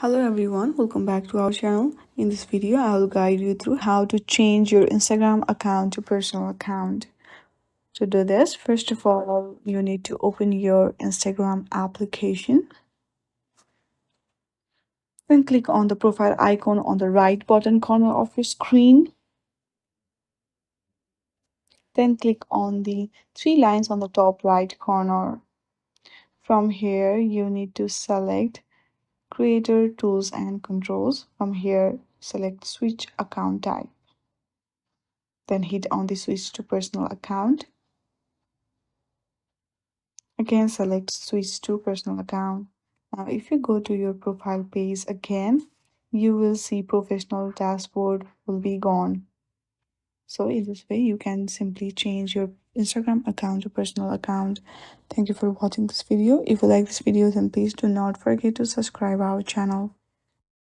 Hello everyone, welcome back to our channel. In this video, I will guide you through how to change your Instagram account to personal account. To do this, first of all, you need to open your Instagram application. Then click on the profile icon on the right bottom corner of your screen. Then click on the three lines on the top right corner. From here, you need to select Creator Tools and Controls. From here, select Switch Account Type. Then hit on the switch to personal account. Again, select switch to personal account. Now, if you go to your profile page again, you will see professional dashboard will be gone. So in this way, you can simply change your Instagram account to personal account. Thank you for watching this video. If you like this video, then please do not forget to subscribe our channel.